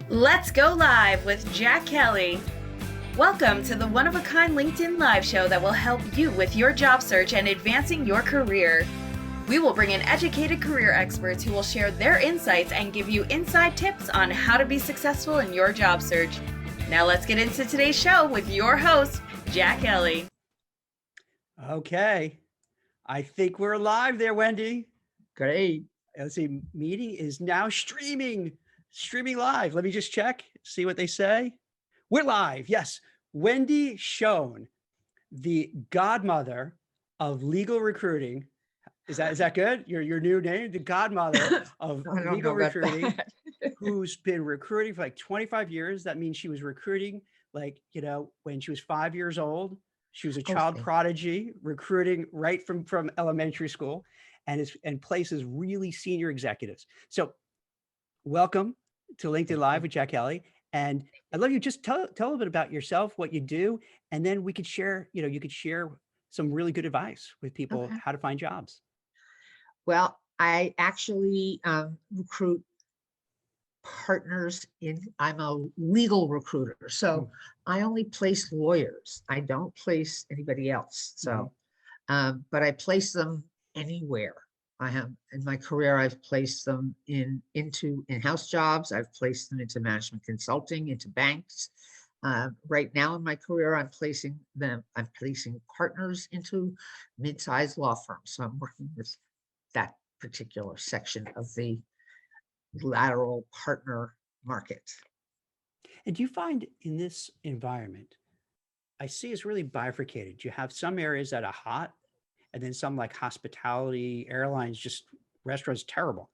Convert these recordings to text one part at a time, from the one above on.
Let's go live with Jack Kelly. Welcome to the one-of-a-kind LinkedIn live show that will help you with your job search and advancing your career. We will bring in educated career experts who will share their insights and give you inside tips on how to be successful in your job search. Now let's get into today's show with your host, Jack Kelly. Okay. I think we're live there, Wendy. Great. Let's see, meeting is now streaming live. Let me just check, see what they say. We're live. Yes. Wendy Schoen, the godmother of legal recruiting. Is that good? Your new name, the godmother of legal recruiting, who's been recruiting for like 25 years. That means she was recruiting when she was 5 years old. She was a child prodigy, recruiting right from elementary school, and places really senior executives. So welcome to LinkedIn Live with Jack Kelly. And I'd love you just tell a little bit about yourself, what you do, and then we could share, you could share some really good advice with people how to find jobs. Well, I actually recruit partners I'm a legal recruiter. So I only place lawyers. I don't place anybody else. So, but I place them anywhere. I have in my career, I've placed them into in-house jobs. I've placed them into management consulting, into banks. Right now in my career, I'm placing partners into mid-sized law firms. So I'm working with that particular section of the lateral partner market. And do you find in this environment, I see it's really bifurcated. You have some areas that are hot, and then some like hospitality, airlines, just restaurants, terrible.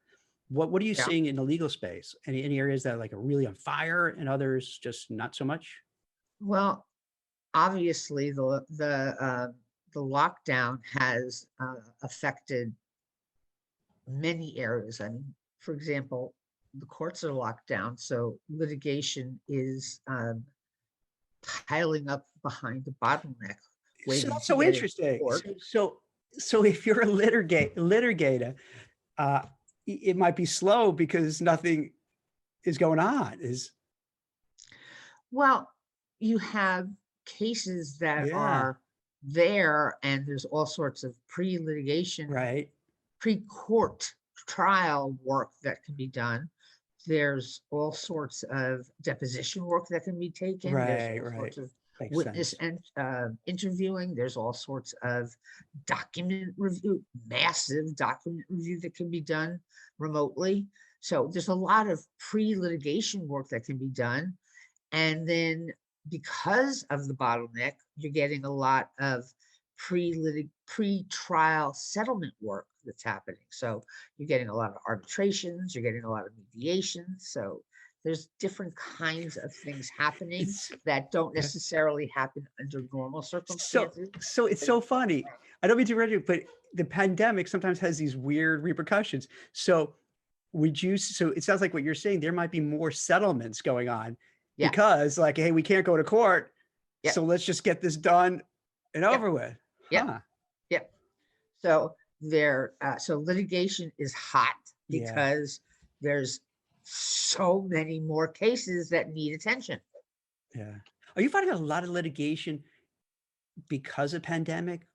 What are you seeing in the legal space? Any areas that are really on fire and others just not so much? Well, obviously the lockdown has affected many areas. I mean, for example, the courts are locked down, so litigation is piling up behind the bottleneck. So that's so interesting. So if you're a litigator, it might be slow because nothing is going on. Well, you have cases that are there, and there's all sorts of pre-litigation, pre-court trial work that can be done. There's all sorts of deposition work that can be taken. There's all sorts of witness and interviewing. There's all sorts of document review, massive document review that can be done remotely. So there's a lot of pre-litigation work that can be done. And then because of the bottleneck, you're getting a lot of pre-trial settlement work that's happening. So you're getting a lot of arbitrations, you're getting a lot of mediations. So there's different kinds of things happening that don't necessarily happen under normal circumstances. So it's so funny. I don't mean to interrupt you, but the pandemic sometimes has these weird repercussions. So it sounds like what you're saying, there might be more settlements going on because hey, we can't go to court. So let's just get this done and over with. So so litigation is hot because there's so many more cases that need attention. Are you finding a lot of litigation because of pandemic?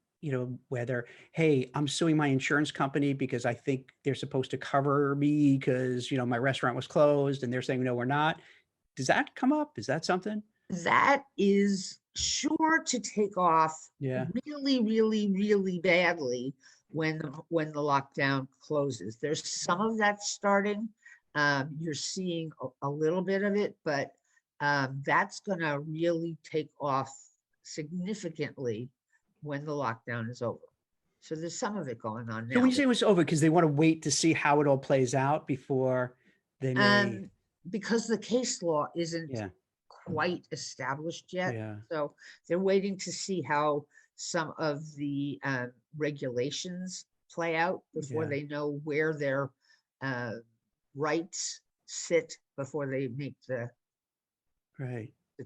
Whether, hey, I'm suing my insurance company because I think they're supposed to cover me because, my restaurant was closed, and they're saying, no, we're not. Does that come up? Is that something? That is sure to take off really, really, really badly when the lockdown closes. There's some of that starting. You're seeing a little bit of it, but that's going to really take off significantly when the lockdown is over. So there's some of it going on now. So when you say it was over, because they want to wait to see how it all plays out before they may... Because the case law isn't quite established yet. So they're waiting to see how some of the regulations play out before they know where their rights sit before they make the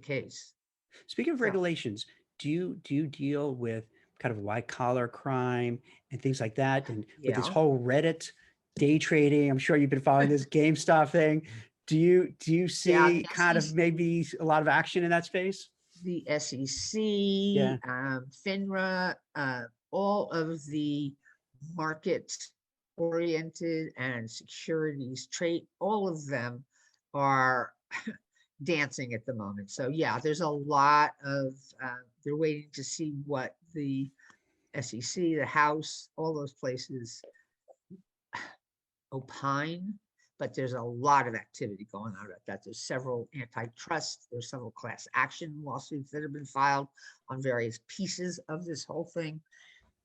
case. Speaking of regulations, do you deal with kind of white collar crime and things like that? And with this whole Reddit day trading, I'm sure you've been following this GameStop thing. Do you Yeah, see kind of maybe a lot of action in that space? the SEC, Yeah. FINRA, all of the market oriented and securities trade, all of them are dancing at the moment. So yeah, there's a lot of, they're waiting to see what the SEC, the House, all those places opine, but there's a lot of activity going on about that. There's several antitrust, there's several class action lawsuits that have been filed on various pieces of this whole thing.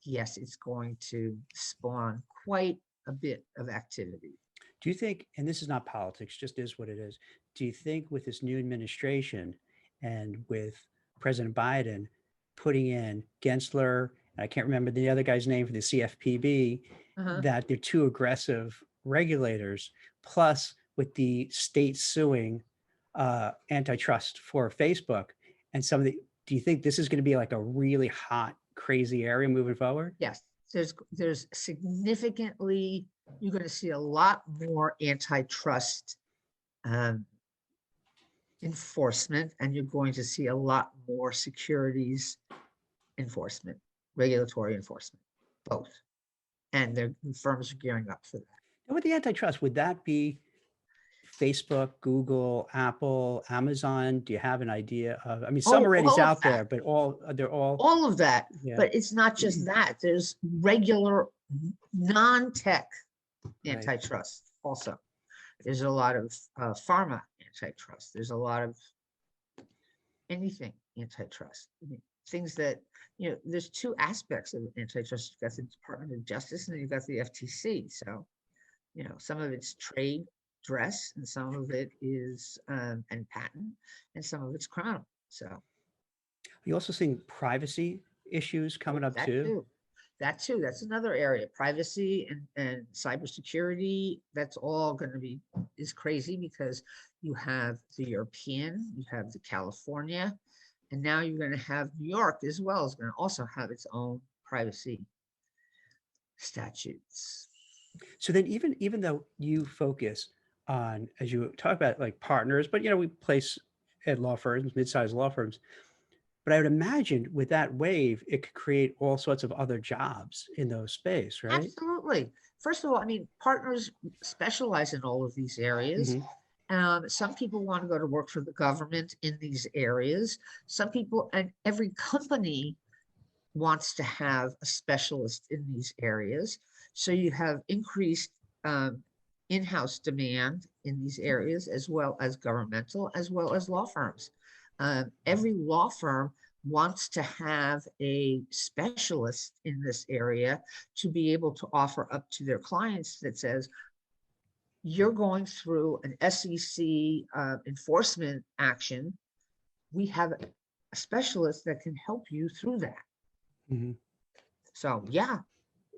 Yes, it's going to spawn quite a bit of activity. Do you think, and this is not politics, just is what it is. Do you think with this new administration and with President Biden putting in Gensler, and I can't remember the other guy's name for the CFPB, Uh-huh. that they're too aggressive regulators, plus with the state suing antitrust for Facebook and some of the, do you think this is going to be like a really hot, crazy area moving forward? Yes, there's significantly, you're going to see a lot more antitrust enforcement, and you're going to see a lot more securities enforcement, regulatory enforcement, both. And the firms are gearing up for that. And with the antitrust, would that be Facebook, Google, Apple, Amazon? Do you have an idea of, I mean, some Oh, already all of out there, that. but they're all, All of that, yeah. but it's not just that. There's regular non-tech Right. antitrust also. There's a lot of pharma antitrust. There's a lot of anything antitrust. I mean, things that, there's two aspects of antitrust. You've got the Department of Justice and then you've got the FTC. So, some of it's trade dress and some of it is, and patent, and some of it's criminal. So Are you also seeing privacy issues coming up too? That too. That's another area. Privacy and cybersecurity. That's all going to be is crazy because you have the European, you have the California, and now you're going to have New York as well is going to also have its own privacy statutes. So then even though you focus on, as you talk about like partners, but we place at law firms, mid-sized law firms, but I would imagine with that wave, it could create all sorts of other jobs in those space, right? Absolutely. First of all, I mean, partners specialize in all of these areas. Some people want to go to work for the government in these areas. Some people, and every company wants to have a specialist in these areas. So you have increased in-house demand in these areas, as well as governmental, as well as law firms. Every law firm wants to have a specialist in this area to be able to offer up to their clients that says, you're going through an SEC enforcement action. We have a specialist that can help you through that. Mm-hmm. So, yeah.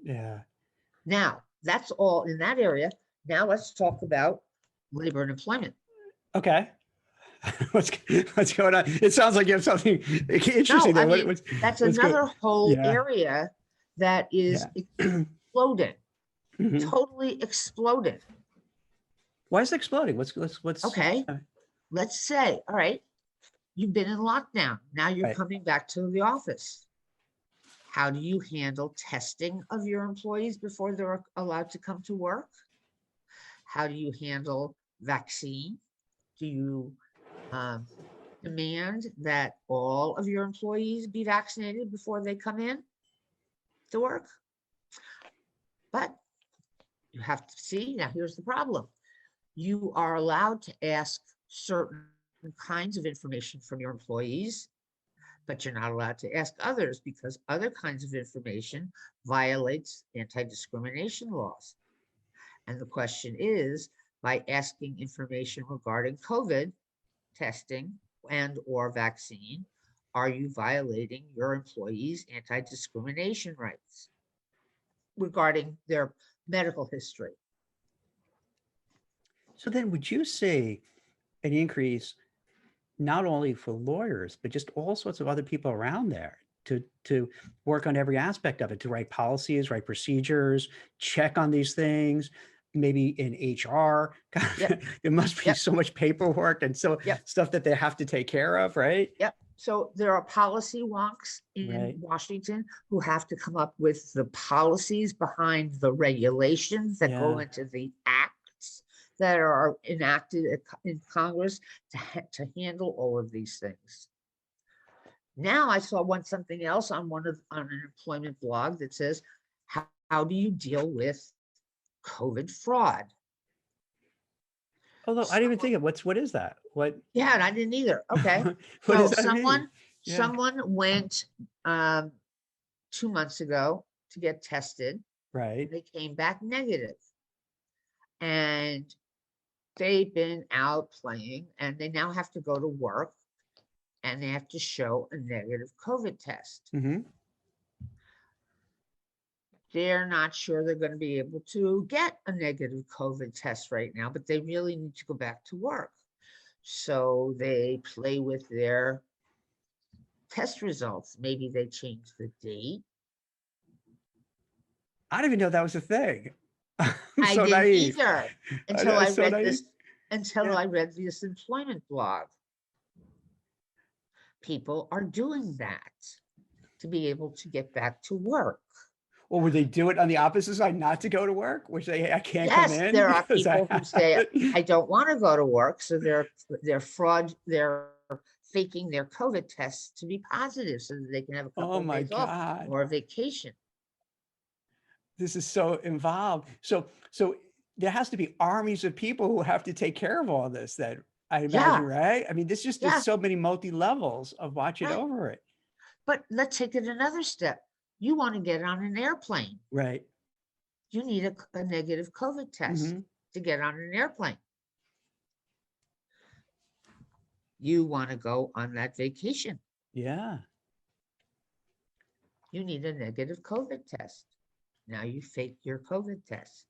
Yeah. Now, that's all in that area. Now let's talk about labor and employment. Okay. What's going on? It sounds like you have something interesting No, there. That's another whole Yeah. area that is exploding, totally exploding. Why is it exploding? What's okay? Let's say, all right, you've been in lockdown. Now you're Right. coming back to the office. How do you handle testing of your employees before they're allowed to come to work? How do you handle vaccine? Do you demand that all of your employees be vaccinated before they come in to work? But you have to see, now here's the problem. You are allowed to ask certain kinds of information from your employees, but you're not allowed to ask others because other kinds of information violates anti-discrimination laws. And the question is, by asking information regarding COVID testing and or vaccine, are you violating your employees' anti-discrimination rights regarding their medical history? So then would you see an increase not only for lawyers, but just all sorts of other people around there to work on every aspect of it, to write policies, write procedures, check on these things? maybe in HR. Yep. There must be Yep. so much paperwork and so Yep. stuff that they have to take care of, right? Yep. So there are policy wonks in Right. Washington who have to come up with the policies behind the regulations that go Yeah. into the acts that are enacted in Congress to handle all of these things. Now I saw something else on on an employment blog that says, how do you deal with COVID fraud? Although I didn't even think of what is that? What Yeah, and I didn't either. Okay. what So does that mean? Yeah. someone went 2 months ago to get tested. Right. They came back negative. And they've been out playing and they now have to go to work and they have to show a negative COVID test. Mm-hmm. They're not sure they're going to be able to get a negative COVID test right now, but they really need to go back to work. So they play with their test results. Maybe they change the date. I didn't even know that was a thing. I'm I so didn't naive. either until I'm I so read naive. this, Yeah. I read this employment blog. People are doing that to be able to get back to work. Or would they do it on the opposite side, not to go to work, which I can't come Yes, in there are because people who say, I don't want to go to work. So they're faking their COVID tests to be positive so that they can have a couple Oh of my days off God. or a vacation. This is so involved. So there has to be armies of people who have to take care of all this that I imagine, Yeah, right? I mean, this just is yeah, so many multi-levels of watching right. over it. But let's take it another step. You want to get on an airplane. Right. You need a negative COVID test Mm-hmm. to get on an airplane. You want to go on that vacation. Yeah. You need a negative COVID test. Now you fake your COVID test.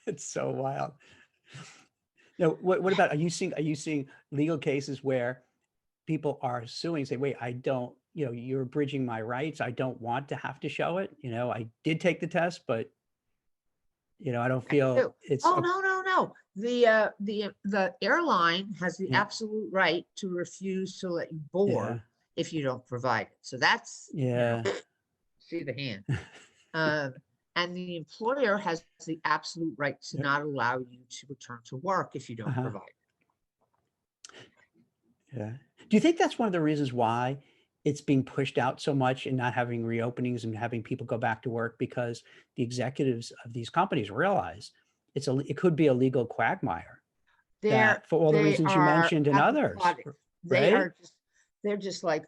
It's so wild. Now, what about, are you seeing legal cases where people are suing, say, wait, I don't, you're abridging my rights. I don't want to have to show it. I did take the test, but I don't feel it's Oh, no. The airline has the yeah, absolute right to refuse to let you board if you don't provide it. So that's, yeah. see the hand. And the employer has the absolute right to not allow you to return to work if you don't provide it. Yeah. Do you think that's one of the reasons why it's being pushed out so much and not having reopenings and having people go back to work? Because the executives of these companies realize it could be a legal quagmire for all the reasons you mentioned and others. Right? They're just like,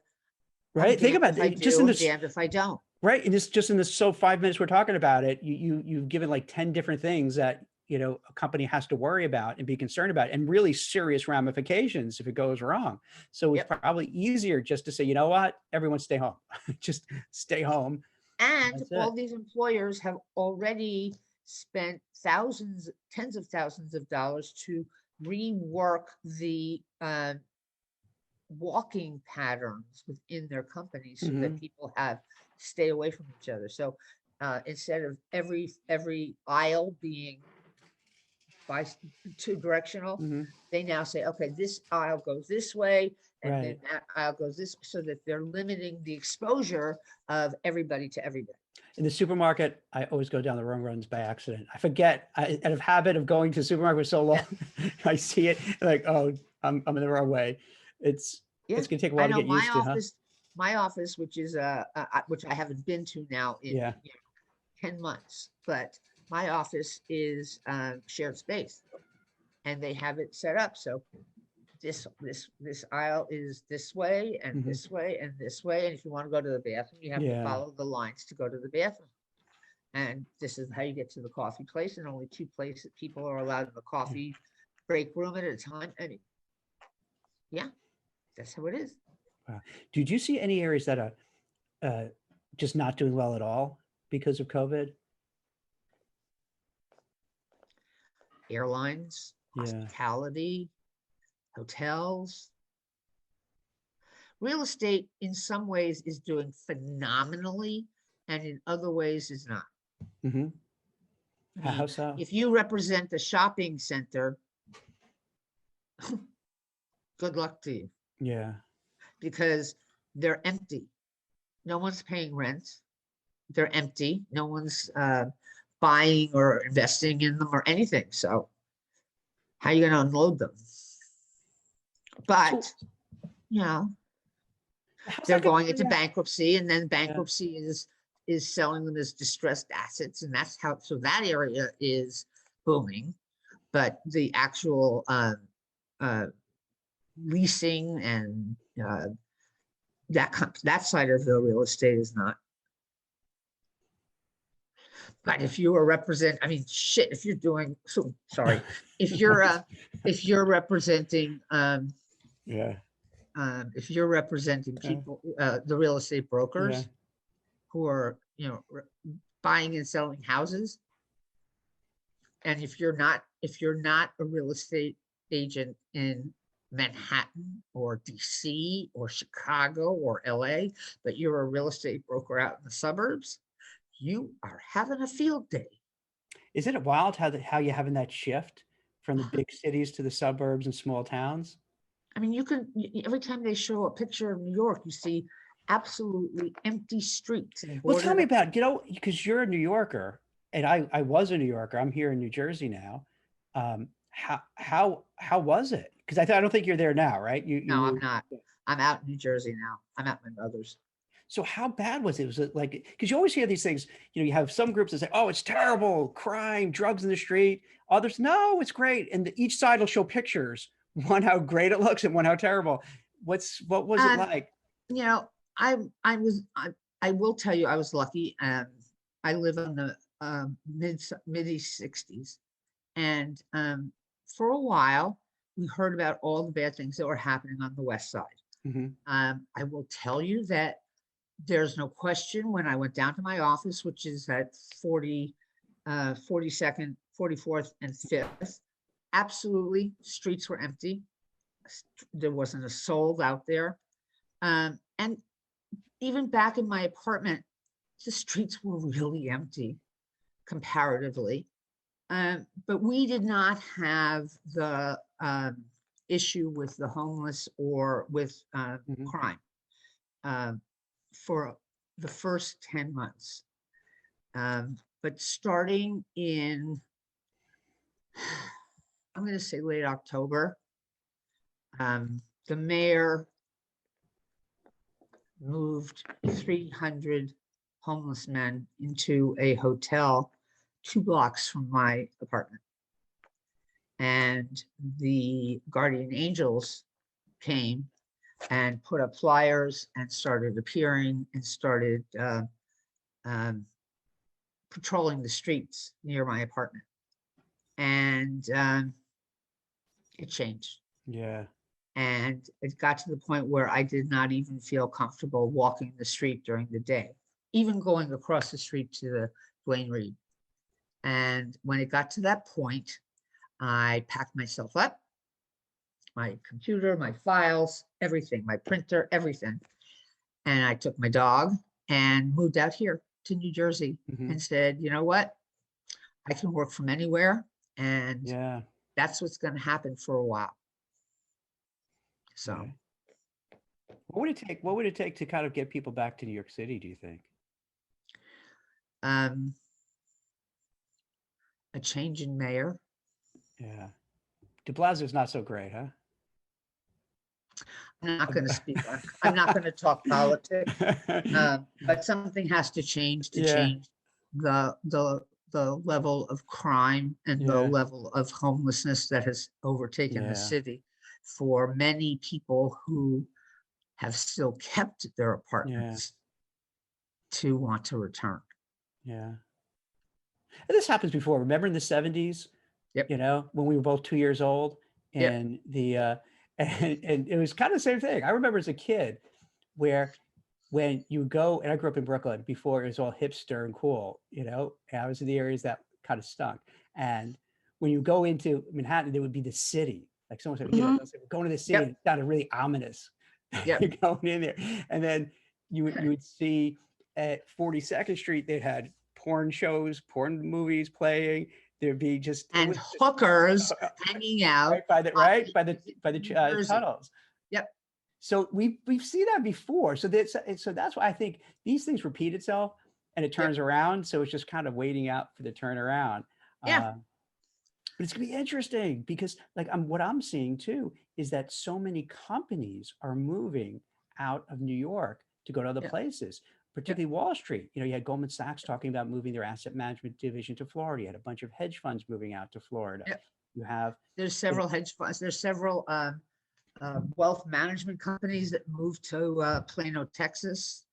right. Think about it. Just in this, damned if I don't. Right. And just in this 5 minutes we're talking about it, you've given like 10 different things that a company has to worry about and be concerned about, and really serious ramifications if it goes wrong. So it's probably easier just to say, you know what, everyone stay home. Just stay home. And all these employers have already spent tens of thousands of dollars to rework the walking patterns within their companies so that people stay away from each other. So instead of every aisle being two directional, they now say, okay, this aisle goes this way and then that aisle goes this, so that they're limiting the exposure of everybody to everybody. In the supermarket, I always go down the wrong runs by accident. I forget. Out of habit of going to the supermarket for so long, I see it like, oh, I'm in the wrong way. It's going to take a while to get used to, huh? My office, which is which I haven't been to now in 10 months, but my office is shared space, and they have it set up so this aisle is this way and this way and this way, and if you want to go to the bathroom, you have to follow the lines to go to the bathroom. And this is how you get to the coffee place, and only two places people are allowed in the coffee break room at a time. And that's how it is. Wow. Did you see any areas that are just not doing well at all because of COVID? Airlines, hospitality, hotels. Real estate in some ways is doing phenomenally, and in other ways is not. I How mean, so? if you represent the shopping center, good luck to you Yeah. because they're empty. No one's paying rent. They're empty. No one's buying or investing in them or anything. So how are you going to unload them? So But, you know, how's they're that going going to into react? bankruptcy, and then Yeah. bankruptcy is selling them as distressed assets, and that's how, so that area is booming. But the actual uh, leasing and that side of the real estate is not. But if you are I mean, shit, if you're doing, so sorry, if you're representing Yeah. if you're representing Yeah. people, the real estate Yeah. brokers who are, you know, buying and selling houses, and if you're not a real estate agent in Manhattan or DC or Chicago or LA, but you're a real estate broker out in the suburbs, you are having a field day. Isn't it wild how you're having that shift from the big cities to the suburbs and small towns? I mean, every time they show a picture of New York, you see absolutely empty streets and Well, tell boarded me up. about, because you're a New Yorker and I was a New Yorker. I'm here in New Jersey now. How was it? Because I don't think you're there now, right? You No, I'm moved. not. I'm out in New Jersey now. I'm at my mother's. So how bad was it? Was it like, because you always hear these things, you have some groups that say, oh, it's terrible, crime, drugs in the street. Others, no, it's great. And each side will show pictures, one how great it looks and one how terrible. What was it And like? you know, I was I will tell you I was lucky. I live in the mid 60s, and for a while we heard about all the bad things that were happening on the west side. Mhm. I will tell you that there's no question when I went down to my office, which is at 42nd, 44th, and 5th, absolutely, streets were empty. There wasn't a soul out there. And even back in my apartment, the streets were really empty comparatively. But we did not have the issue with the homeless or with Mhm. crime for the first 10 months. But starting in, I'm going to say late October, the mayor moved 300 homeless men into a hotel 2 blocks from my apartment. And the guardian angels came and put up flyers and started appearing and started um, patrolling the streets near my apartment. And it changed. Yeah. And it got to the point where I did not even feel comfortable walking the street during the day, even going across the street to the Duane Reade. And when it got to that point, I packed myself up, my computer, my files, everything, my printer, everything. And I took my dog and moved out here to New Jersey Mhm. and said, you know what? I can work from anywhere. And Yeah. that's what's going to happen for a while. So Yeah. What would it take to kind of get people back to New York City, do you think? um, a change in mayor. Yeah. De Blasio's not so great, huh? I'm not going to speak on, I'm not going to talk politics, but something has to Yeah. change the level of crime and the Yeah. level of homelessness that has overtaken the Yeah. city for many people who have still kept their Yeah. apartments to want to return. Yeah. And this happens before. Remember in the 70s, Yep. when we were both 2 years old Yep. and and it was kind of the same thing. I remember as a kid where when you go, and I grew up in Brooklyn before it was all hipster and cool, and I was in the areas that kind of stunk. And when you go into Manhattan, there would be the city. Like someone said, Mhm. they'll say, we're going to the city. And Yep. it sounded really ominous. Yep. You're going in there. And then you would see at 42nd Street, they had porn shows, porn movies playing. There'd be just it And was just hookers hanging out right by the on New Jersey. tunnels. Yep. So we've seen that before. So that's why I think these things repeat itself and it Yep. turns around. So it's just kind of waiting out for the turnaround. Yeah. But it's gonna be interesting because like what I'm seeing too is that so many companies are moving out of New York to go to other Yep. places, particularly Wall Street. You know, you had Goldman Sachs talking about moving their asset management division to Florida. You had a bunch of hedge funds moving out to Florida. Yep. You have There's several hedge funds. There's several wealth management companies that moved to Plano, Texas.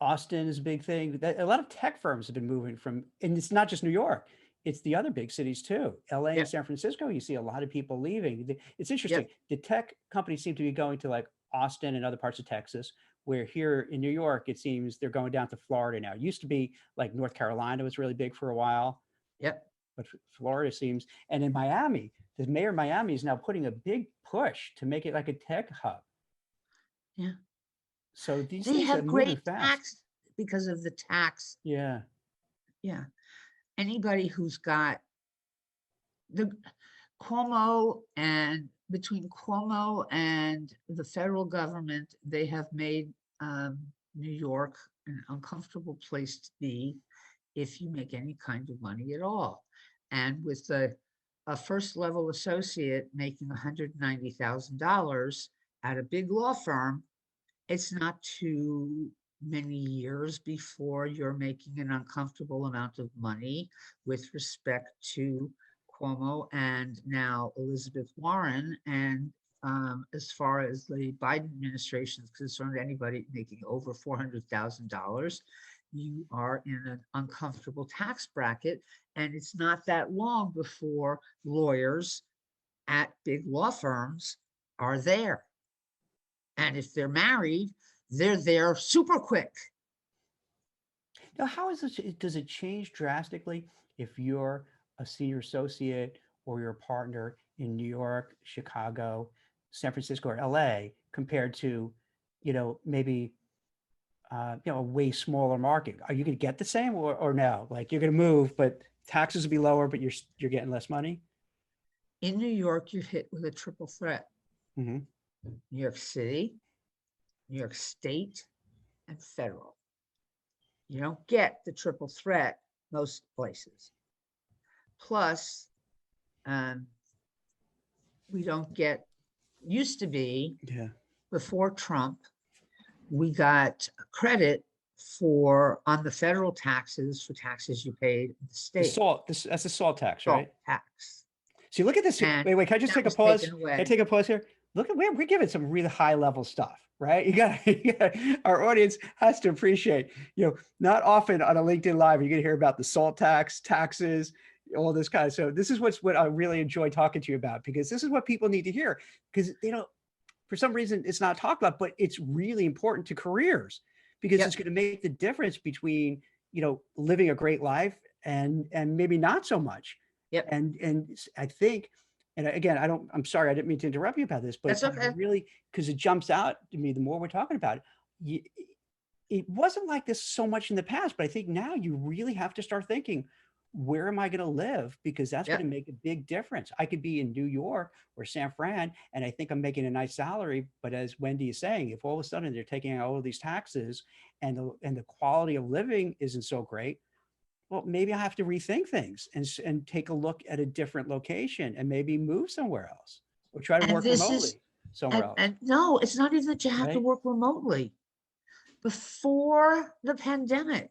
Austin is a big thing. A lot of tech firms have been moving from, and it's not just New York. It's the other big cities too. LA and Yep. San Francisco, you see a lot of people leaving. It's interesting. Yep. The tech companies seem to be going to like Austin and other parts of Texas, where here in New York, it seems they're going down to Florida now. It used to be like North Carolina was really big for a while. Yep. But Florida seems, and in Miami, the mayor of Miami is now putting a big push to make it like a tech hub. Yeah. So these They things are have moving great fast. tax because of the tax. Yeah. Yeah. Anybody who's got the Cuomo and between Cuomo and the federal government, they have made New York an uncomfortable place to be if you make any kind of money at all. And with a first level associate making $190,000 at a big law firm, it's not too many years before you're making an uncomfortable amount of money with respect to Cuomo and now Elizabeth Warren. And as far as the Biden administration is concerned, anybody making over $400,000, you are in an uncomfortable tax bracket. And it's not that long before lawyers at big law firms are there. And if they're married, they're there super quick. Now, how is this? Does it change drastically if you're a senior associate or your partner in New York, Chicago, San Francisco, or LA compared to, maybe, a way smaller market? Are you going to get the same or no? Like you're going to move, but taxes will be lower, but you're getting less money? In New York, you're hit with a triple threat. Mm-hmm. New York City, New York State, and federal. You don't get the triple threat most places. Plus, we don't get, used to be, before Trump, we got credit on the federal taxes for taxes you paid in the state. That's the SALT tax, right? SALT tax. See, look at this. Wait, can I just take a pause? Can I take a pause here? Look at we're giving some really high level stuff, right? You got our audience has to appreciate, not often on a LinkedIn Live, you're gonna hear about the SALT taxes, all this kind of. So this is what I really enjoy talking to you about, because this is what people need to hear, because for some reason it's not talked about, but it's really important to careers, because it's going to make the difference between, living a great life and maybe not so much. Yep. And I think, and again, I'm sorry, I didn't mean to interrupt you about this, but that's okay. Really, because it jumps out to me the more we're talking about it. It wasn't like this so much in the past, but I think now you really have to start thinking, where am I going to live? Because that's going to make a big difference. I could be in New York or San Fran, and I think I'm making a nice salary. But as Wendy is saying, if all of a sudden they're taking out all of these taxes and the quality of living isn't so great, well, maybe I have to rethink things and take a look at a different location and maybe move somewhere else or try to work remotely somewhere else. And no, it's not even that you have to work remotely. Before the pandemic,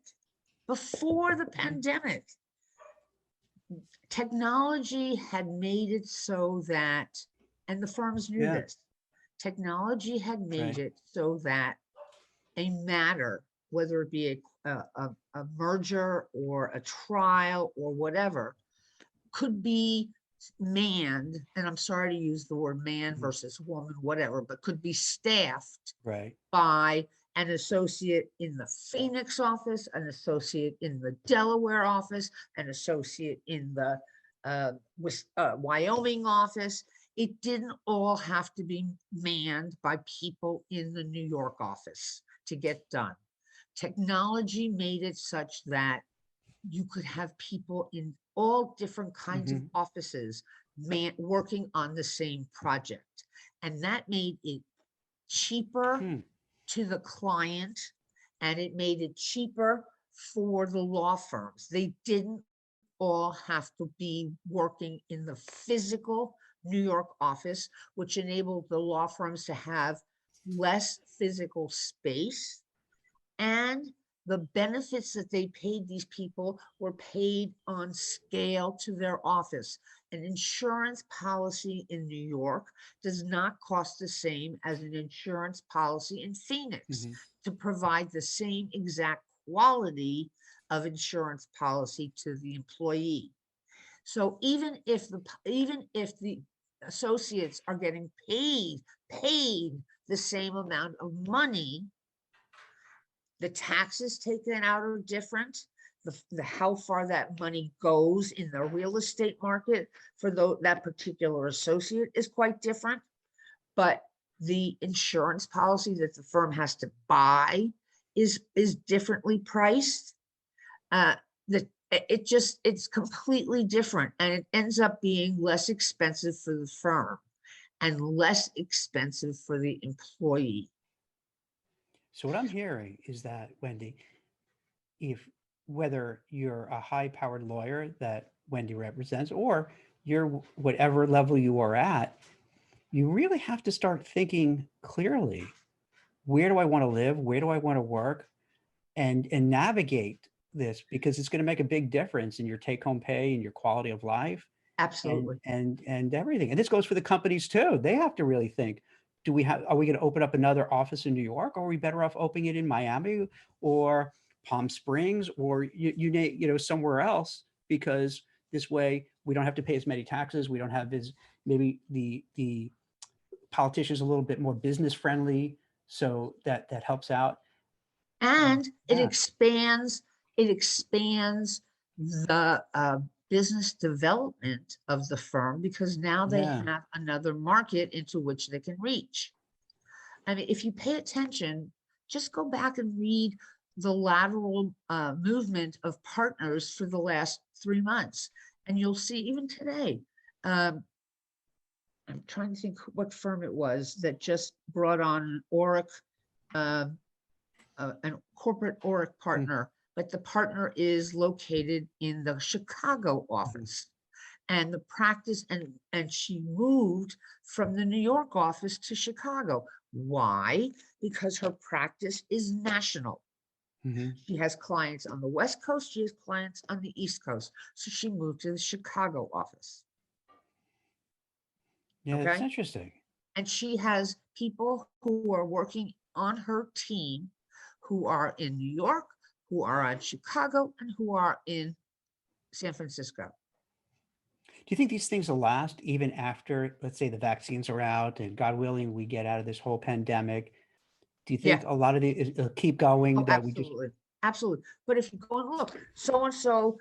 technology had made it so that, and the firms knew this, technology had made it so that a matter, whether it be a merger or a trial or whatever, could be manned, and I'm sorry to use the word man versus woman, whatever, but could be staffed by an associate in the Phoenix office, an associate in the Delaware office, an associate in the Wyoming office. It didn't all have to be manned by people in the New York office to get done. Technology made it such that you could have people in all different kinds of offices working on the same project. And that made it cheaper to the client, and it made it cheaper for the law firms. They didn't all have to be working in the physical New York office, which enabled the law firms to have less physical space, and the benefits that they paid these people were paid on scale to their office. An insurance policy in New York does not cost the same as an insurance policy in Phoenix to provide the same exact quality of insurance policy to the employee. So even if the associates are getting paid the same amount of money, the taxes taken out are different. The how far that money goes in the real estate market for that particular associate is quite different. But the insurance policy that the firm has to buy is differently priced. It's completely different, and it ends up being less expensive for the firm and less expensive for the employee. So what I'm hearing is that, Wendy, whether you're a high-powered lawyer that Wendy represents, or you're whatever level you are at, you really have to start thinking clearly. Where do I want to live? Where do I want to work? And navigate this, because it's going to make a big difference in your take-home pay and your quality of life. Absolutely. And everything. And this goes for the companies too. They have to really think, are we going to open up another office in New York, or are we better off opening it in Miami or Palm Springs, or somewhere else? Because this way we don't have to pay as many taxes. We don't have maybe the politicians a little bit more business friendly. So that helps out. And it expands the business development of the firm, because now they have another market into which they can reach. I mean, if you pay attention, just go back and read the lateral movement of partners for the last 3 months, and you'll see even today. I'm trying to think what firm it was that just brought on an ORIC, a corporate ORIC partner, but the partner is located in the Chicago office. And the practice, and she moved from the New York office to Chicago. Why? Because her practice is national. She has clients on the West Coast, she has clients on the East Coast. So she moved to the Chicago office. Yeah, that's interesting. And she has people who are working on her team who are in New York, who are in Chicago, and who are in San Francisco. Do you think these things will last even after, let's say, the vaccines are out and God willing, we get out of this whole pandemic? Do you think a lot of it will keep going? Oh, absolutely. But if you go and look, so-and-so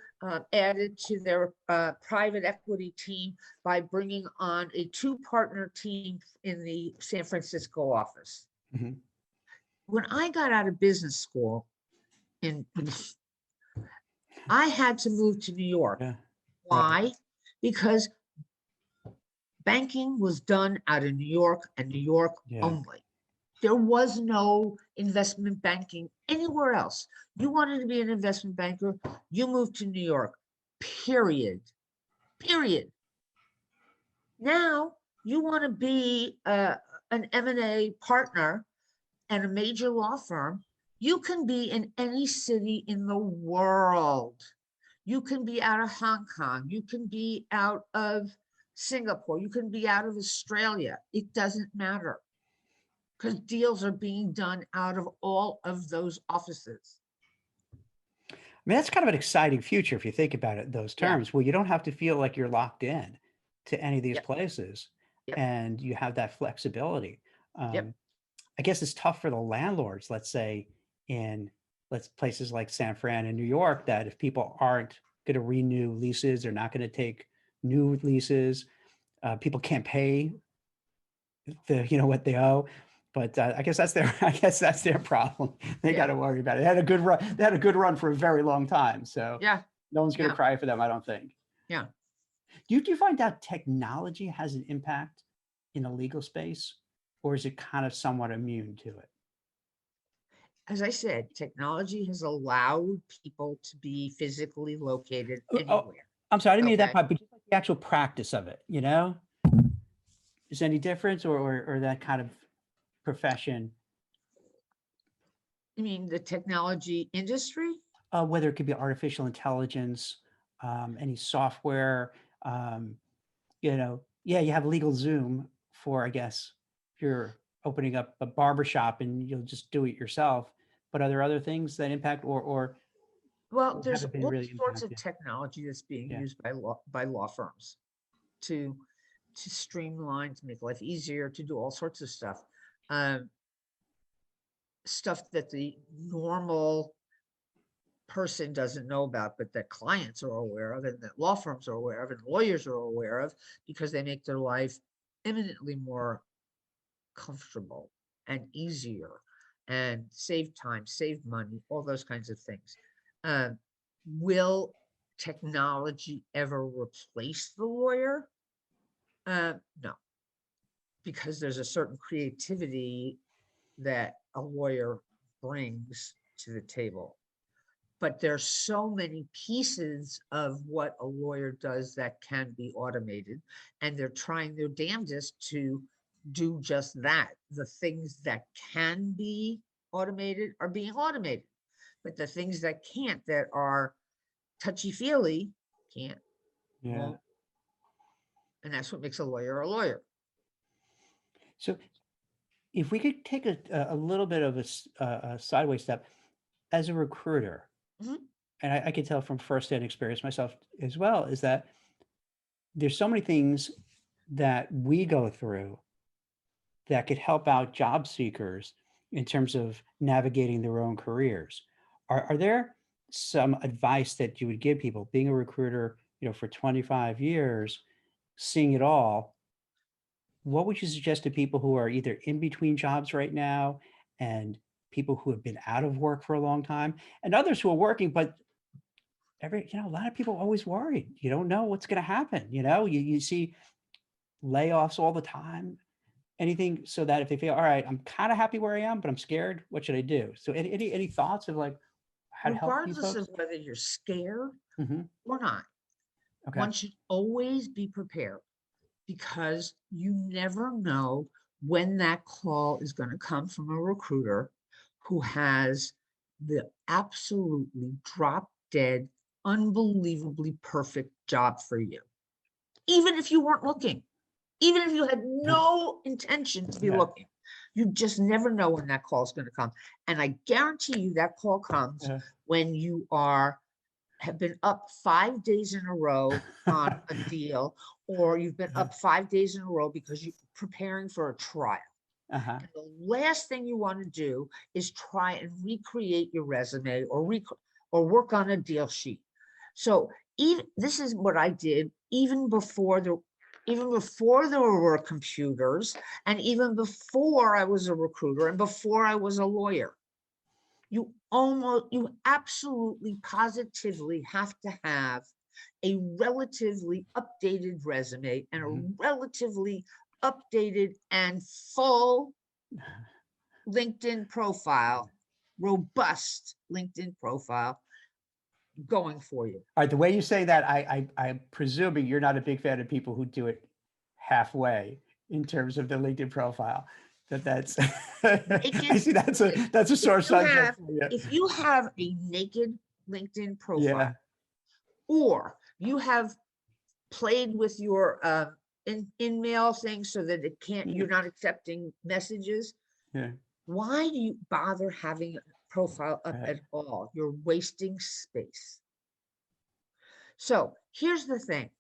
added to their private equity team by bringing on a 2-partner team in the San Francisco office. When I got out of business school, I had to move to New York. Why? Because banking was done out of New York and New York only. There was no investment banking anywhere else. You wanted to be an investment banker, you moved to New York, period. Now, you want to be an M&A partner and a major law firm, you can be in any city in the world. You can be out of Hong Kong. You can be out of Singapore. You can be out of Australia. It doesn't matter, because deals are being done out of all of those offices. I mean, that's kind of an exciting future if you think about it in those terms, where you don't have to feel like you're locked in to any of these places, and you have that flexibility. I guess it's tough for the landlords, let's say, in places like San Fran and New York, that if people aren't going to renew leases, they're not going to take new leases, people can't pay what they owe. But I guess that's their problem. They got to worry about it. They had a good run for a very long time. So No one's going to Yeah. cry for them, I don't think. Yeah. Do you find out technology has an impact in the legal space, or is it kind of somewhat immune to it? As I said, technology has allowed people to be physically located Oh, anywhere. I'm sorry, I didn't mean that Okay. part, but just like the actual practice of it, is there any difference, or that kind of profession, You mean the technology industry? whether it could be artificial intelligence, any software, um, yeah, you have legal Zoom for, I guess, if you're opening up a barber shop and you'll just do it yourself. But are there other things that impact Well, or there's haven't been all really sorts of impacted? technology that's being Yeah. used by law firms to streamline, to make life easier, to do all sorts of stuff. Um, Stuff that the normal person doesn't know about, but that clients are aware of, and that law firms are aware of, and lawyers are aware of, because they make their life eminently more comfortable and easier and save time, save money, all those kinds of things. Uh, will technology ever replace the lawyer? No, because there's a certain creativity that a lawyer brings to the table. But there's so many pieces of what a lawyer does that can be automated, and they're trying their damnedest to do just that. The things that can be automated are being automated, but the things that can't, that are touchy-feely, can't, Yeah. won't. And that's what makes a lawyer a lawyer. So if we could take a little bit of a sideways step as a recruiter, Mhm. and I can tell from firsthand experience myself as well, is that there's so many things that we go through that could help out job seekers in terms of navigating their own careers. Are there some advice that you would give people being a recruiter, for 25 years, seeing it all? What would you suggest to people who are either in between jobs right now and people who have been out of work for a long time and others who are working, but a lot of people are always worried. You don't know what's going to happen. You see layoffs all the time, anything, so that if they feel, all right, I'm kind of happy where I am, but I'm scared, what should I do? So any thoughts of like how to help these Regardless of folks? whether you're scared Mhm. or not, Okay. one should always be prepared, because you never know when that call is going to come from a recruiter who has the absolutely drop dead, unbelievably perfect job for you. Even if you weren't looking, even if you had no intention to be Yeah. looking, you just never know when that call is going to come. And I guarantee you that call comes Yeah. when you have been up 5 days in a row on a deal, or you've been up 5 days in a row because you're preparing for a trial. Uh-huh. And the last thing you want to do is try and recreate your resume or work on a deal sheet. So this is what I did even before there were computers, and even before I was a recruiter, and before I was a lawyer. You absolutely positively have to have a relatively updated resume and a Mhm. relatively updated and full LinkedIn profile, robust LinkedIn profile going for you. All right, the way you say that, I'm presuming you're not a big fan of people who do it halfway in terms of the LinkedIn profile. That's I Naked, see that's a if sore you subject have, for you. if you have a naked LinkedIn profile, Yeah. or you have played with your in-mail thing so that you're not accepting messages, Yeah. why do you bother having a profile up Right. at all? You're wasting space. So here's the thing.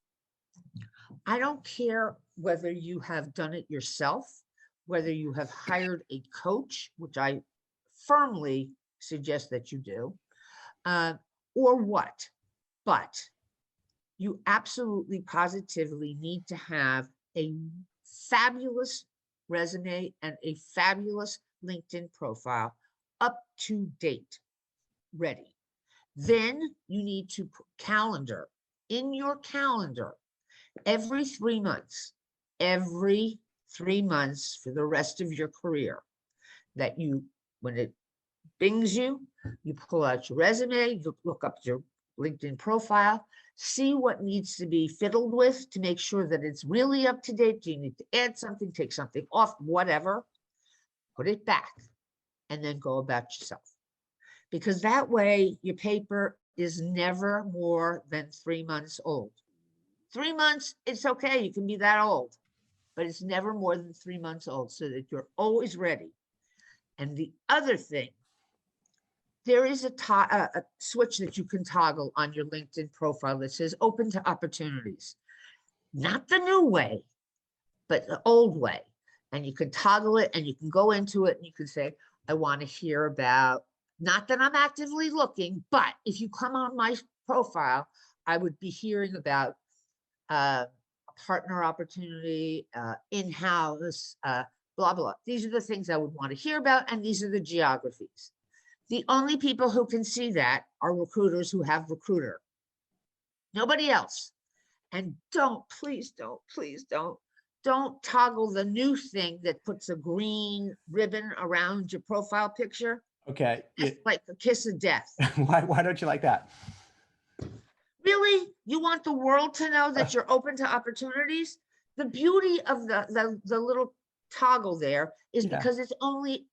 I don't care whether you have done it yourself, whether you have hired a coach, which I firmly suggest that you do, or what, but you absolutely positively need to have a fabulous resume and a fabulous LinkedIn profile, up to date, ready. Then you need to calendar in your calendar every 3 months, every 3 months for the rest of your career, that you, when it bings you, you pull out your resume, you look up your LinkedIn profile, see what needs to be fiddled with to make sure that it's really up to date. Do you need to add something, take something off, whatever, put it back, and then go about yourself. Because that way your paper is never more than 3 months old. 3 months, it's okay, you can be that old, but it's never more than 3 months old, so that you're always ready. And the other thing, there is a switch that you can toggle on your LinkedIn profile that says open to opportunities. Not the new way, but the old way. And you can toggle it and you can go into it and you can say, I want to hear about, not that I'm actively looking, but if you come on my profile, I would be hearing about a partner opportunity, in-house, blah, blah. These are the things I would want to hear about, and these are the geographies. The only people who can see that are recruiters who have Recruiter. Nobody else. And please don't toggle the new thing that puts a green ribbon around your profile picture. Okay. That's like a kiss of death. Why don't you like that? Really? You want the world to know that you're open to opportunities? The beauty of the little toggle there is because it's only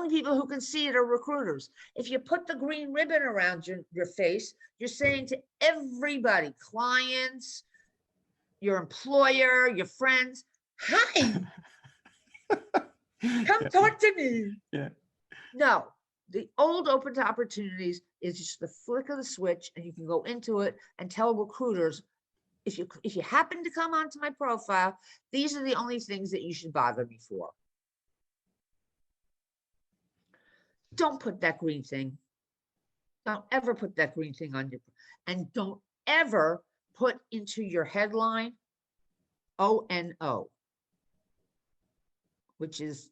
people who can see it are recruiters. If you put the green ribbon around your face, you're saying to everybody, clients, your employer, your friends, hi, come talk to me. Yeah. No, the old open to opportunities is just the flick of the switch, and you can go into it and tell recruiters, if you happen to come onto my profile, these are the only things that you should bother me for. Don't put that green thing. Don't ever put that green thing on your, and don't ever put into your headline ONO, which is,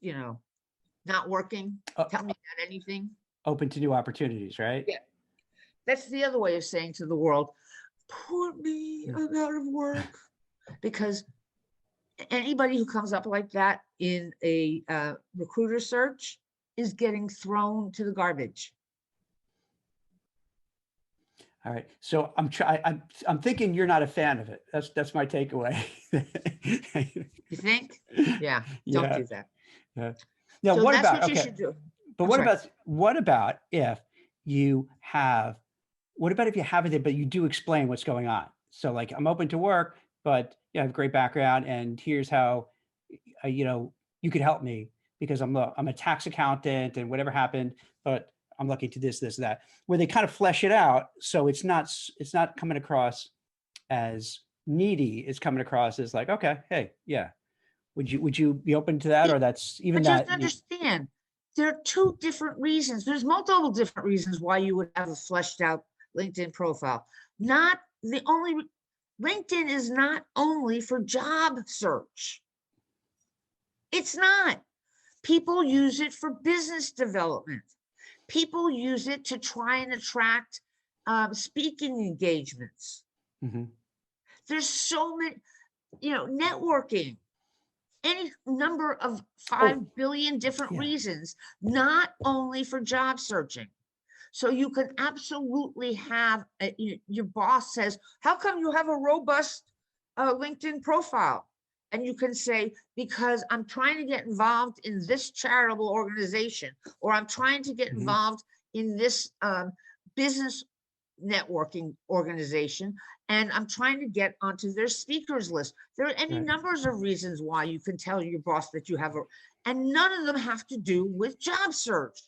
not working. Tell me about anything. Open to new opportunities, right? Yeah. That's the other way of saying to the world, put me out of work. Because anybody who comes up like that in a recruiter search is getting thrown to the garbage. All right. So I'm thinking you're not a fan of it. That's my takeaway. You think? Yeah. Don't do that. Yeah. Now, so what that's about, what you okay. should do. But what about if you have, what about if you have it, but you do explain what's going on? So like, I'm open to work, but I have a great background, and here's how, you could help me, because I'm a tax accountant and whatever happened, but I'm looking to this, that, where they kind of flesh it out. So it's not coming across as needy. It's coming across as like, okay, hey, yeah. Would you be open to that? Or that's even but that? Just understand, there are two different reasons. There's multiple different reasons why you would have a fleshed out LinkedIn profile. Not the only, LinkedIn is not only for job search. It's not. People use it for business development. People use it to try and attract speaking engagements. Mm-hmm. There's so many, networking, any number of 5 billion different reasons, not only for job searching. So you can absolutely have, your boss says, how come you have a robust LinkedIn profile? And you can say, because I'm trying to get involved in this charitable organization, or I'm trying to get involved in this business networking organization, and I'm trying to get onto their speakers list. There are any numbers of reasons why you can tell your boss that you have and none of them have to do with job search.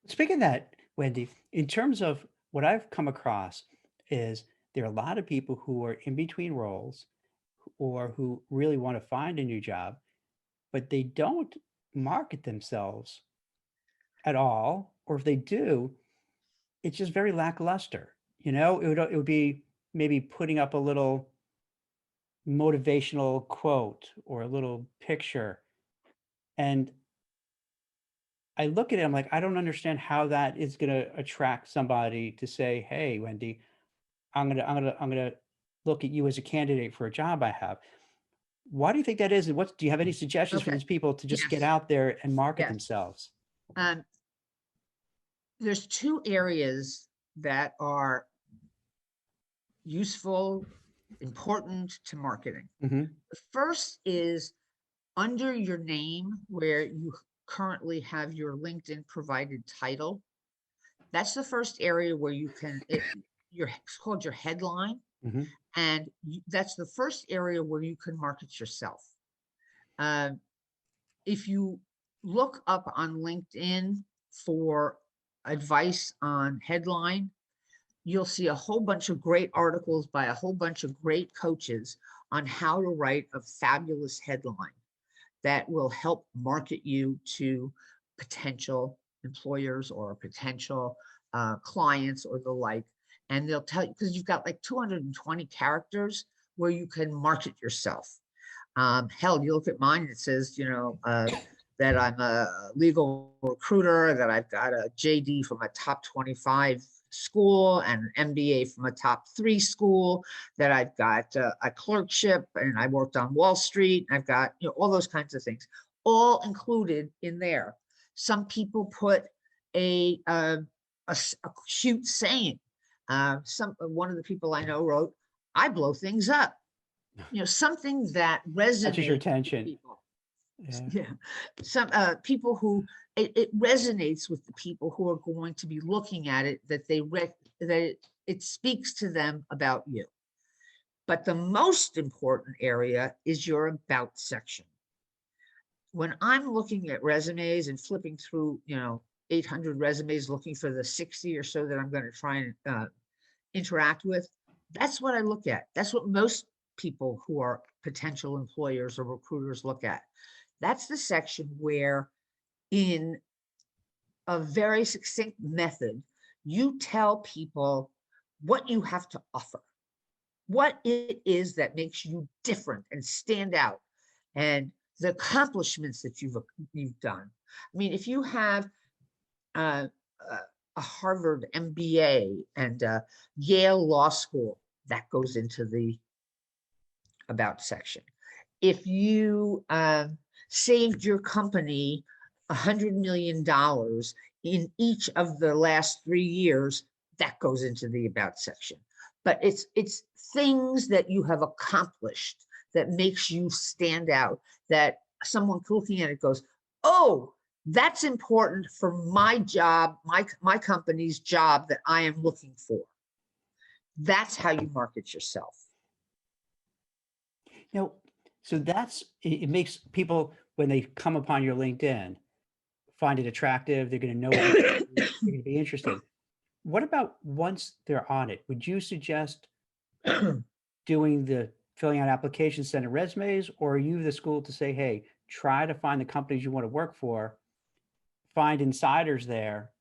Speaking of that, Wendy, in terms of what I've come across is there are a lot of people who are in between roles or who really want to find a new job, but they don't market themselves at all. Or if they do, it's just very lackluster. It would be maybe putting up a little motivational quote or a little picture. And I look at it, I'm like, I don't understand how that is going to attract somebody to say, "Hey, Wendy, I'm gonna look at you as a candidate for a job I have." Why do you think that is? And do you have any suggestions for Okay. these people to just get Yes. out there and market Yes. themselves? Um, there's two areas that are useful, important to marketing. Hmm. The first is under your name, where you currently have your LinkedIn provided title. That's the first area where you can, it's called your headline. Hmm. And that's the first area where you can market yourself. Um, if you look up on LinkedIn for advice on headline, you'll see a whole bunch of great articles by a whole bunch of great coaches on how to write a fabulous headline that will help market you to potential employers or potential clients or the like. And they'll tell you, because you've got like 220 characters where you can market yourself. Hell, you look at mine, it says, that I'm a legal recruiter, that I've got a JD from a top 25 school and an MBA from a top 3 school, that I've got a clerkship and I worked on Wall Street. I've got, all those kinds of things all included in there. Some people put a cute saying. One of the people I know wrote, "I blow things up." Something that Catches your resonates with attention. people. Yeah. Yeah, some people who it resonates with the people who are going to be looking at it, that it speaks to them about you. But the most important area is your about section. When I'm looking at resumes and flipping through, 800 resumes, looking for the 60 or so that I'm going to try and interact with, that's what I look at. That's what most people who are potential employers or recruiters look at. That's the section where, in a very succinct method, you tell people what you have to offer, what it is that makes you different and stand out, and the accomplishments that you've done. I mean, if you have uh, a Harvard MBA and Yale Law School, that goes into the about section. If you saved your company $100 million in each of the last 3 years, that goes into the about section. But it's things that you have accomplished that makes you stand out, that someone looking at it goes, "Oh, that's important for my job, my company's job that I am looking for." That's how you market yourself. You so it makes people, when they come upon your LinkedIn, find it attractive. They're going to know what you do. They're going to be interested. What about once they're on it? Would you suggest filling out applications, sending resumes, or are you the school to say, "Hey, try to find the companies you want to work for, find insiders there,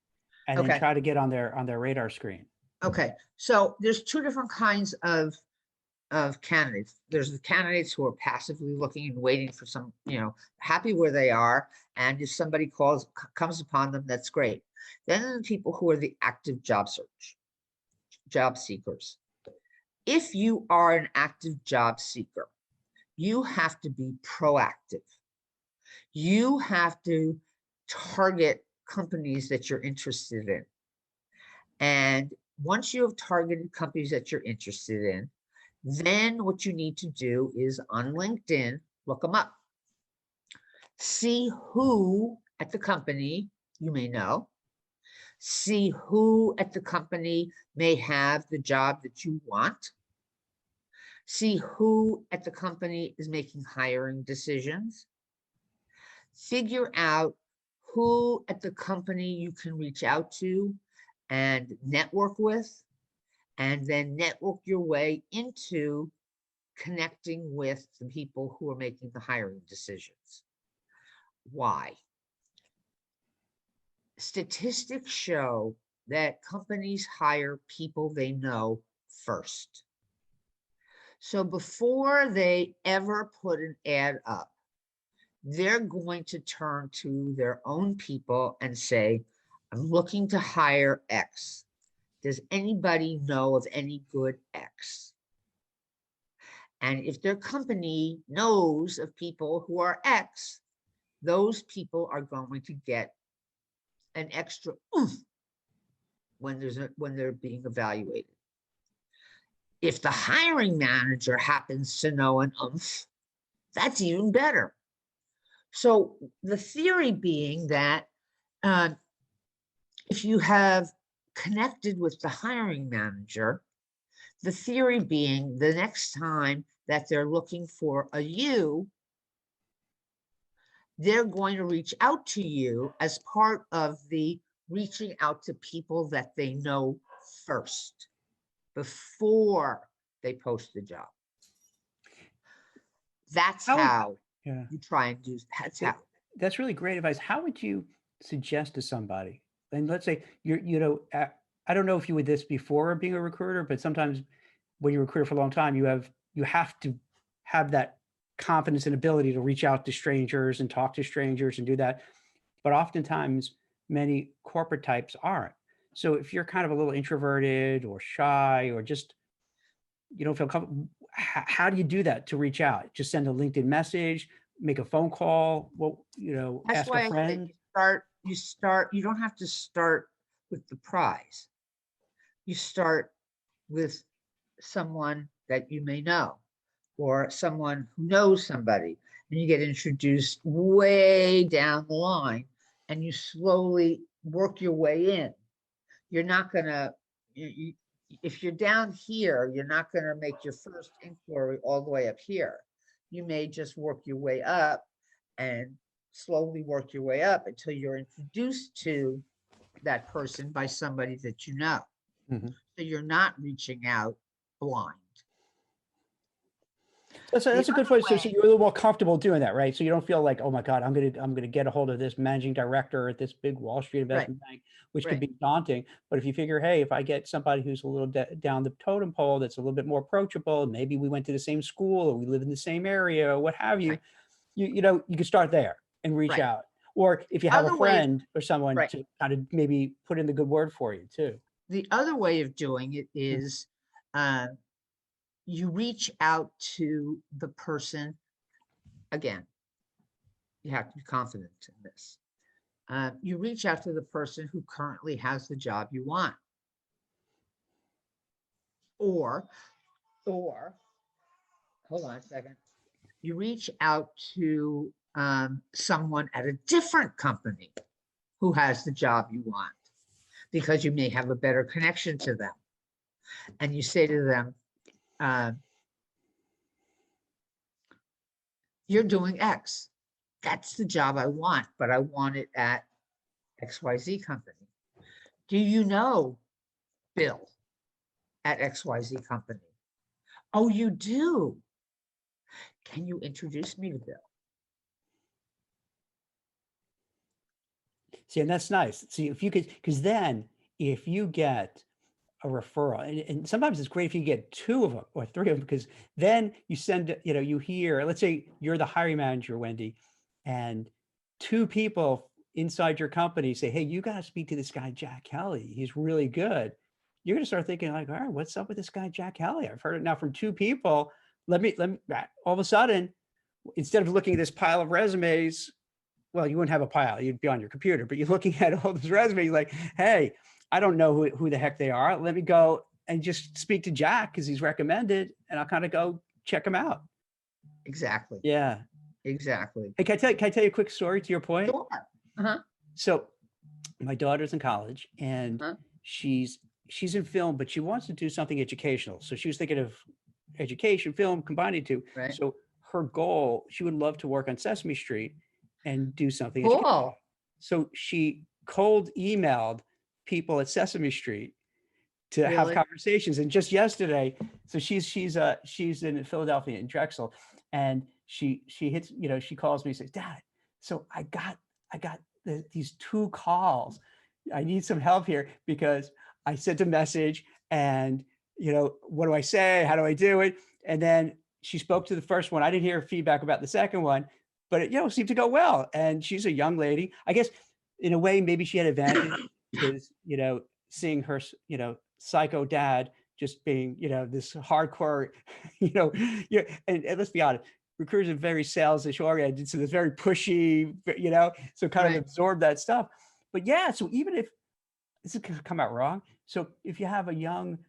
and then Okay. try to get on their radar screen"? Okay. So there's two different kinds of candidates. There's the candidates who are passively looking and waiting for some, happy where they are. And if somebody comes upon them, that's great. Then there are the people who are the active job seekers. If you are an active job seeker, you have to be proactive. You have to target companies that you're interested in. And once you have targeted companies that you're interested in, then what you need to do is, on LinkedIn, look them up. See who at the company you may know. See who at the company may have the job that you want. See who at the company is making hiring decisions. Figure out who at the company you can reach out to and network with, and then network your way into connecting with the people who are making the hiring decisions. Why? Statistics show that companies hire people they know first. So before they ever put an ad up, they're going to turn to their own people and say, I'm looking to hire X. Does anybody know of any good X? And if their company knows of people who are X, those people are going to get an extra oomph when they're being evaluated. If the hiring manager happens to know an oomph, that's even better. So the theory being that if you have connected with the hiring manager, the theory being the next time that they're looking for a you, they're going to reach out to you as part of the reaching out to people that they know first before they post the job. That's how Yeah. you try and do. That's how. That's really great advice. How would you suggest to somebody? And let's say I don't know if you were this before being a recruiter, but sometimes when you're a recruiter for a long time, you have to have that confidence and ability to reach out to strangers and talk to strangers and do that. But oftentimes, many corporate types aren't. So if you're kind of a little introverted or shy or just you don't feel comfortable, how do you do that to reach out? Just send a LinkedIn message, make a phone call, That's ask why a I friend? say you don't have to start with the prize. You start with someone that you may know or someone who knows somebody, and you get introduced way down the line and you slowly work your way in. You're not going to, if you're down here, you're not going to make your first inquiry all the way up here. You may just work your way up and slowly work your way up until you're introduced to that person by somebody that you know. Mhm. So you're not reaching out blind. That's The a good other point. So way, you're a little more comfortable doing that, right? So you don't feel like, oh my God, I'm gonna get a hold of this managing director at this big Wall Street right, investment bank, which could right, be daunting. But if you figure, hey, if I get somebody who's a little down the totem pole, that's a little bit more approachable, maybe we went to the same school or we live in the same area or what have you, right, you can start there and reach right. out. Or if you have a Other way of, friend or someone right. to kind of maybe put in the good word for you too. The other way of doing it Hmm. is uh, you reach out to the person. Again, you have to be confident in this. You reach out to the person who currently has the job you want. Or, or, hold on a second. You reach out to someone at a different company who has the job you want because you may have a better connection to them. And you say to them, you're doing X. That's the job I want, but I want it at XYZ company. Do you know Bill at XYZ company? Oh, you do? Can you introduce me to Bill? See, and that's nice. See, if you could, because then if you get a referral, and sometimes it's great if you get two of them or three of them, because then you send, you hear, let's say you're the hiring manager, Wendy, and two people inside your company say, hey, you got to speak to this guy, Jack Kelly. He's really good. You're going to start thinking like, all right, what's up with this guy, Jack Kelly? I've heard it now from two people. Let me, all of a sudden, instead of looking at this pile of resumes, well, you wouldn't have a pile, you'd be on your computer, but you're looking at all those resumes like, hey, I don't know who the heck they are. Let me go and just speak to Jack because he's recommended, and I'll kind of go check him out. Exactly. Yeah. Exactly. Hey, can I tell you a quick story to your point? Sure. Uh-huh. So my daughter's in college and Uh-huh. she's in film, but she wants to do something educational. So she was thinking of education, film, combining two. Right. So her goal, she would love to work on Sesame Street and do something educational. Cool. So she cold emailed people at Sesame Street to have Really? conversations. And just yesterday, so she's in Philadelphia in Drexel, and she hits, she calls me and says, Dad, so I got these two calls. I need some help here because I sent a message and what do I say? How do I do it? And then she spoke to the first one. I didn't hear feedback about the second one. but it, seemed to go well. And she's a young lady. I guess in a way, maybe she had advantage because, seeing her, psycho dad just being, this hardcore, yeah. And let's be honest, recruiters are very sales-ish oriented. So it's very pushy, so kind of Right. absorb that stuff. But yeah, so even if this is going to come out wrong. So if you have a young,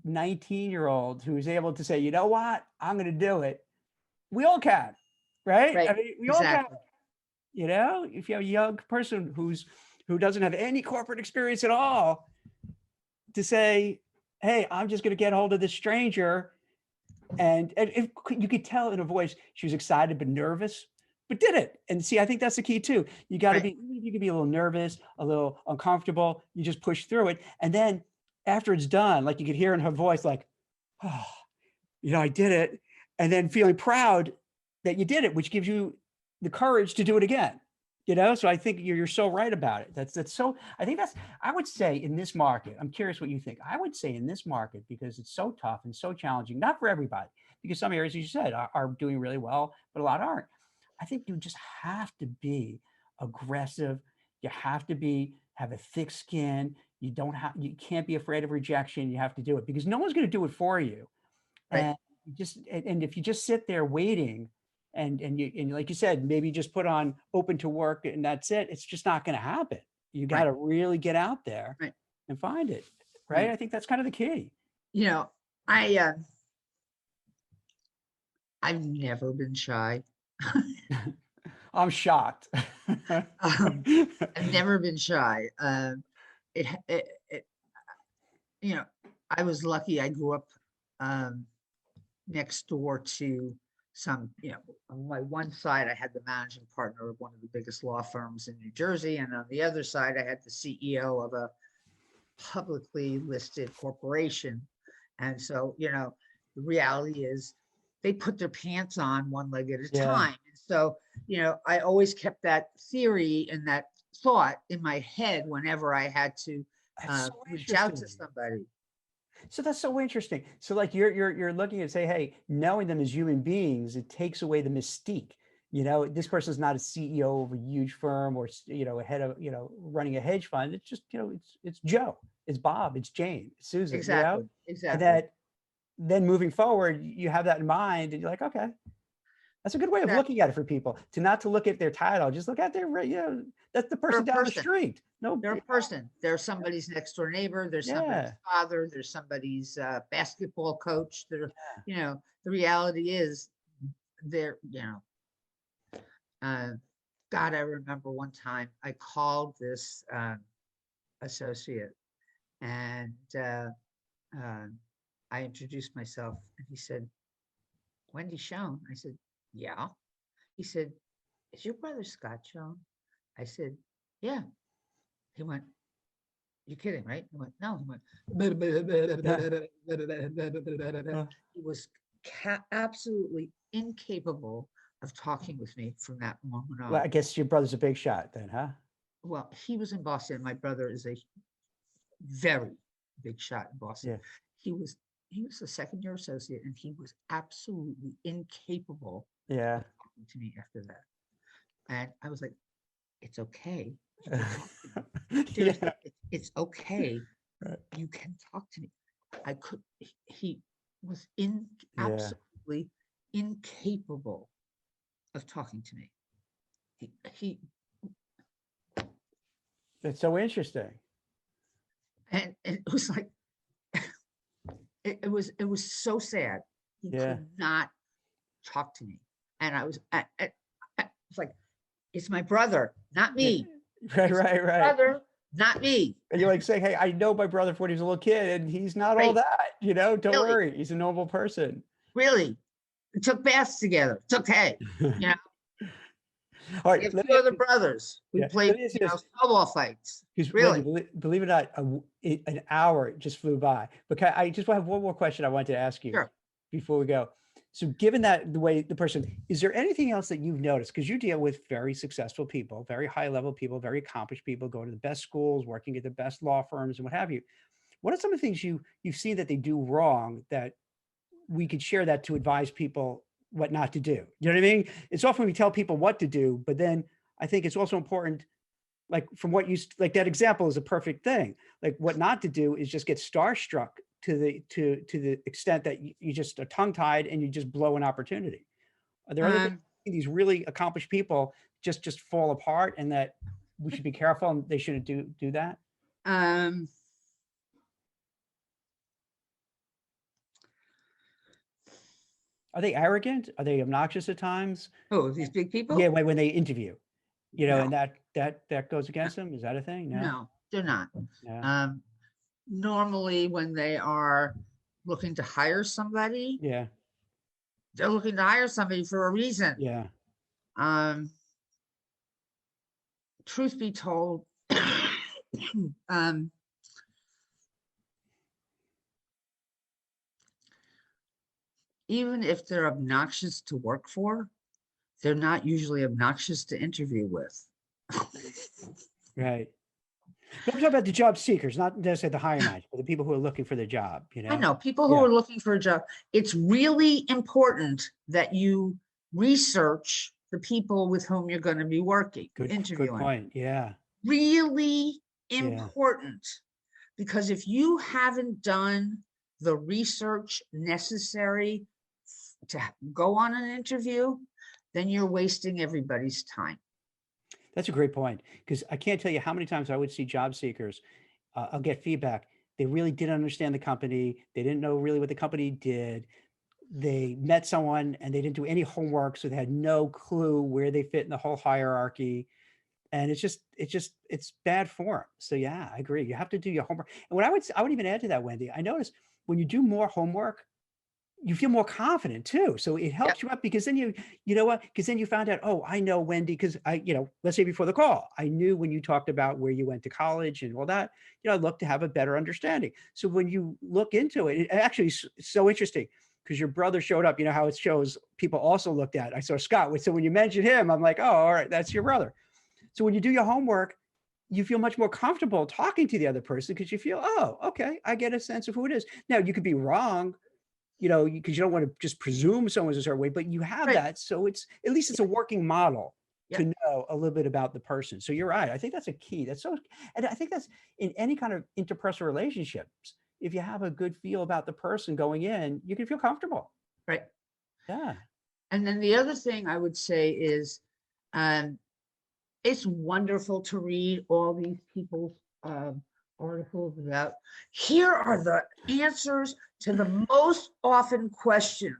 19-year-old who's able to say, you know what, I'm going to do it. We all can, right? Right. I mean, we all can, Exactly. if you have a young person who doesn't have any corporate experience at all to say, hey, I'm just going to get hold of this stranger. And if you could tell in her voice, she was excited, but nervous, but did it. And see, I think that's the key too. You got to Right. you can be a little nervous, a little uncomfortable. You just push through it. And then after it's done, like you could hear in her voice, like, oh, I did it. And then feeling proud that you did it, which gives you the courage to do it again. So I think you're so right about it. That's so, I think I would say in this market, I'm curious what you think. I would say in this market, because it's so tough and so challenging, not for everybody, because some areas, as you said, are doing really well, but a lot aren't. I think you just have to be aggressive. You have to have a thick skin. You can't be afraid of rejection. You have to do it because no one's going to do it for you. Right. And if you just sit there waiting and like you said, maybe just put on open to work and that's it, it's just not going to happen. You got Right. to really get out there Right. and find it. Right. Right. I think that's kind of the key. I've never been shy. I'm shocked. I've never been shy. It I was lucky. I grew up next door to some, on my one side, I had the managing partner of one of the biggest law firms in New Jersey. And on the other side, I had the CEO of a publicly listed corporation. And so, the reality is they put their pants on one leg at a time. And so, I always kept that theory and that thought in my head whenever I had to reach out to somebody. So that's so interesting. So like you're looking at say, hey, knowing them as human beings, it takes away the mystique. This person's not a CEO of a huge firm or a head of running a hedge fund. It's just it's Joe, it's Bob, it's Jane, it's Susan. Exactly. And that then moving forward, you have that in mind, and you're like, okay, that's a good way of looking at it for people. To look at their title, just look at their that's the person down the street. No, they're a person. They're somebody's next door neighbor. There's somebody's father. There's somebody's basketball coach. The reality is they're, God, I remember one time I called this associate and I introduced myself and he said, Wendy Schoen. I said, yeah. He said, is your brother Scott Schoen? I said, yeah. He went, you kidding, right? He went, no. He went, he was absolutely incapable of talking with me from that moment on. Well, I guess your brother's a big shot then, huh? Well, he was in Boston. My brother is a very big shot in Boston. Yeah. He was a second-year associate, and he was absolutely incapable of talking to me after that. And I was like, it's okay. It's okay. Right. You can talk to me. He was absolutely incapable of talking to me. He That's so interesting. And it was like, it was so sad. He could not talk to me. And I was like, it's my brother, not me. Right. Brother, not me. And you're like saying, hey, I know my brother from when he was a little kid and he's not all that, don't worry. He's a normal person. Really. We took baths together. It's okay. All right. We have two other brothers. We played snowball fights. Really? Believe it or not, an hour just flew by. But I just have one more question I wanted to ask you before we go. So given that the way the person, is there anything else that you've noticed? Because you deal with very successful people, very high level people, very accomplished people, going to the best schools, working at the best law firms and what have you. What are some of the things you've seen that they do wrong that we could share that to advise people what not to do. You know what I mean? It's often we tell people what to do, but then I think it's also important, like from what you, like that example is a perfect thing. Like what not to do is just get starstruck to the extent that you just are tongue tied and you just blow an opportunity. Are there other things these really accomplished people just fall apart and that we should be careful and they shouldn't do that? Are they arrogant? Are they obnoxious at times? Oh, these big people? Yeah, when they interview, you know, No. and that goes against them. Is that a thing? No. No, they're not. Yeah. Normally when they are looking to hire somebody, Yeah. they're looking to hire somebody for a reason. Yeah. Truth be told, even if they're obnoxious to work for, they're not usually obnoxious to interview with. Right. But I'm talking about the job seekers, not necessarily the hiring manager, but the people who are looking for the job, you know? I know people who Yeah. are looking for a job. It's really important that you research the people with whom you're going to be working, Good interviewing. point. Yeah. Really Yeah. important, because if you haven't done the research necessary to go on an interview, then you're wasting everybody's time. That's a great point, because I can't tell you how many times I would see job seekers. I'll get feedback. They really didn't understand the company. They didn't know really what the company did. They met someone and they didn't do any homework, so they had no clue where they fit in the whole hierarchy. And it's bad form. So yeah, I agree. You have to do your homework. And what I would even add to that, Wendy, I noticed when you do more homework, you feel more confident too. So it helps you up, because then you know what? Because then you found out, oh, I know Wendy, because let's say before the call, I knew when you talked about where you went to college and all that, I'd look to have a better understanding. So when you look into it, it actually is so interesting, because your brother showed up, how it shows people also looked at. I saw Scott. So when you mentioned him, I'm like, oh, all right, that's your brother. So when you do your homework, you feel much more comfortable talking to the other person, because you feel, oh, okay, I get a sense of who it is. Now you could be wrong, because you don't want to just presume someone's a certain way, but you have that. So at least it's a working model to know a little bit about the person. So you're right. I think that's a key. And I think that's in any kind of interpersonal relationships. If you have a good feel about the person going in, you can feel comfortable. Right. Yeah. And then the other thing I would say is, it's wonderful to read all these people's articles about, here are the answers to the most often question.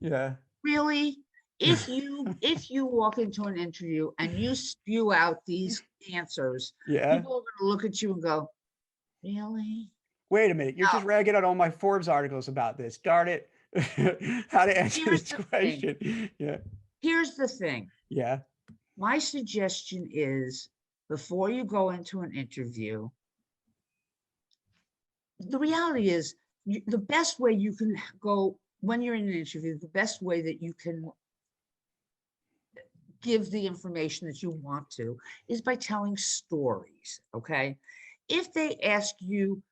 Yeah. Really? If you walk into an interview and you spew out these answers, people are going to look at you and go, really? Wait a minute. You're just ragging on all my Forbes articles about this. Darn it. How to answer this question. Yeah. Here's the thing. Yeah. My suggestion is, before you go into an interview, the reality is the best way you can go when you're in an interview, the best way that you can give the information that you want to is by telling stories. Okay. If they ask you,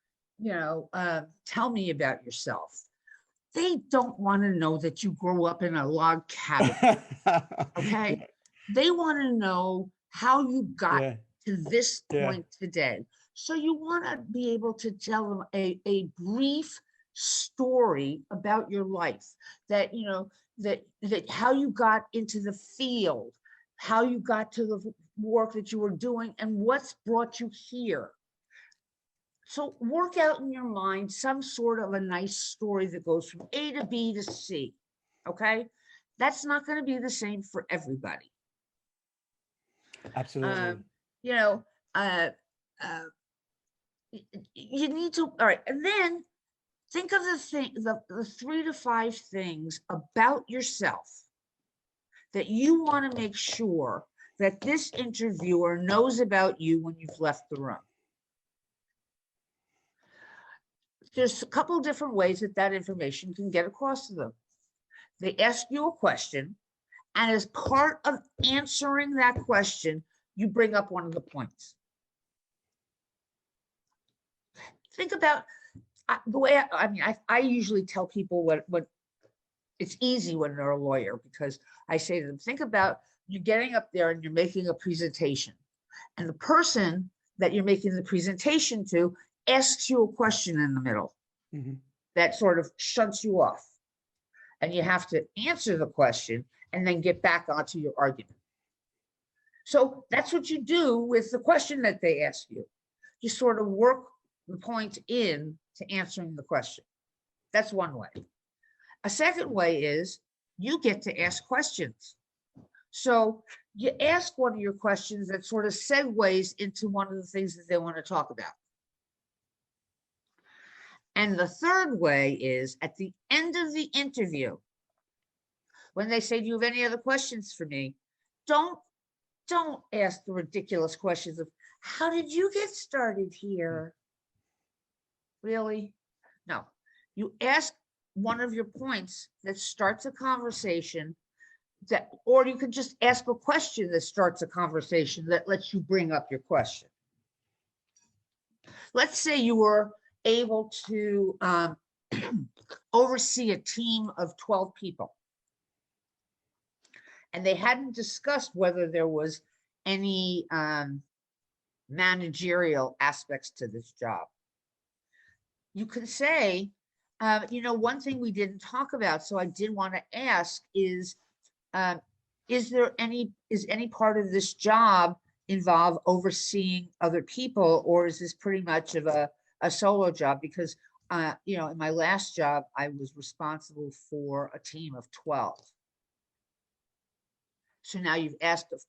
tell me about yourself, they don't want to know that you grew up in a log cabin. Okay. They want to know how you got to this point today. So you want to be able to tell them a brief story about your life, that, that how you got into the field, how you got to the work that you were doing, and what's brought you here. So work out in your mind some sort of a nice story that goes from A to B to C. Okay. That's not going to be the same for everybody. Absolutely. You need to, all right. And then think of the 3 to 5 things about yourself that you want to make sure that this interviewer knows about you when you've left the room. There's a couple of different ways that information can get across to them. They ask you a question, and as part of answering that question, you bring up one of the points. Think about the way I usually tell people what It's easy when they're a lawyer because I say to them, think about you getting up there and you're making a presentation, and the person that you're making the presentation to asks you a question in the middle that sort of shuts you off. And you have to answer the question and then get back onto your argument. So that's what you do with the question that they ask you. You sort of work the point in to answering the question. That's one way. A second way is you get to ask questions. So you ask one of your questions that sort of segues into one of the things that they want to talk about. And the third way is at the end of the interview, when they say, do you have any other questions for me? Don't ask the ridiculous questions of, how did you get started here? Really? No, you ask one of your points that starts a conversation that, or you can just ask a question that starts a conversation that lets you bring up your question. Let's say you were able to oversee a team of 12 people. And they hadn't discussed whether there was any managerial aspects to this job. You could say, one thing we didn't talk about, so I did want to ask is any part of this job involve overseeing other people, or is this pretty much of a solo job? Because, in my last job, I was responsible for a team of 12. So now you've asked a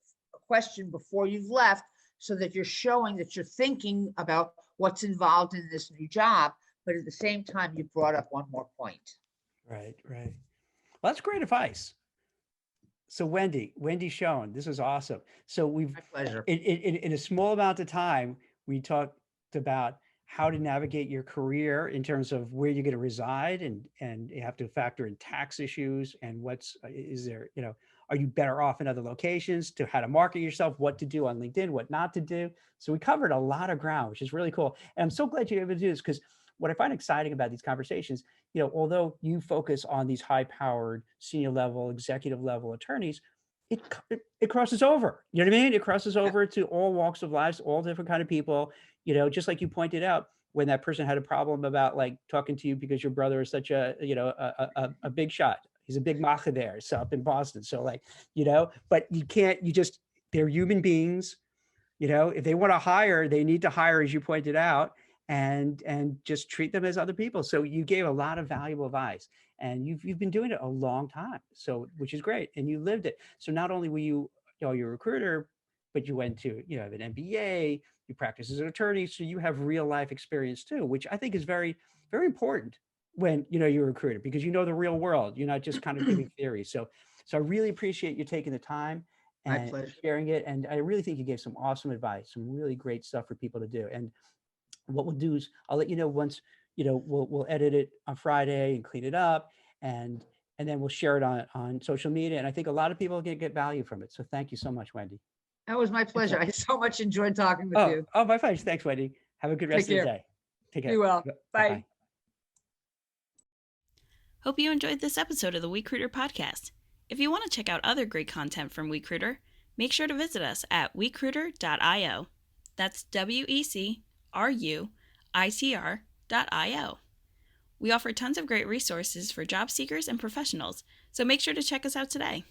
question before you've left so that you're showing that you're thinking about what's involved in this new job, but at the same time, you brought up one more point. Right. Well, that's great advice. So Wendy Schoen, this is awesome. So My pleasure. In a small amount of time, we talked about how to navigate your career in terms of where you're going to reside, and you have to factor in tax issues and are you better off in other locations, to how to market yourself, what to do on LinkedIn, what not to do. So we covered a lot of ground, which is really cool. And I'm so glad you're able to do this, because what I find exciting about these conversations, although you focus on these high-powered, senior level, executive level attorneys, it crosses over. You know what I mean? It crosses over to all walks of life, all different kind of people. Just like you pointed out, when that person had a problem about like talking to you because your brother is such a big shot. He's a big macha there, so up in Boston. So but they're human beings. If they want to hire, they need to hire, as you pointed out, and just treat them as other people. So you gave a lot of valuable advice, and you've been doing it a long time, so which is great, and you lived it. So not only were you're a recruiter, but you went to have an MBA, you practice as an attorney, so you have real life experience too, which I think is very, very important when you're a recruiter, because the real world. You're not just kind of giving theory. So I really appreciate you taking the time and sharing it, and I really think you gave some awesome advice, some really great stuff for people to do. And what we'll do is I'll let you know once, we'll edit it on Friday and clean it up, and then we'll share it on social media. And I think a lot of people are going to get value from it. So thank you so much, Wendy. That was my pleasure. I so much enjoyed talking with you. Oh, my pleasure. Thanks, Wendy. Have a good rest of the day. Take care. Be well. Bye. Bye. Hope you enjoyed this episode of the WeCruiter podcast. If you want to check out other great content from WeCruiter, make sure to visit us at wecruiter.io. That's WECRUITR.io. We offer tons of great resources for job seekers and professionals, so make sure to check us out today.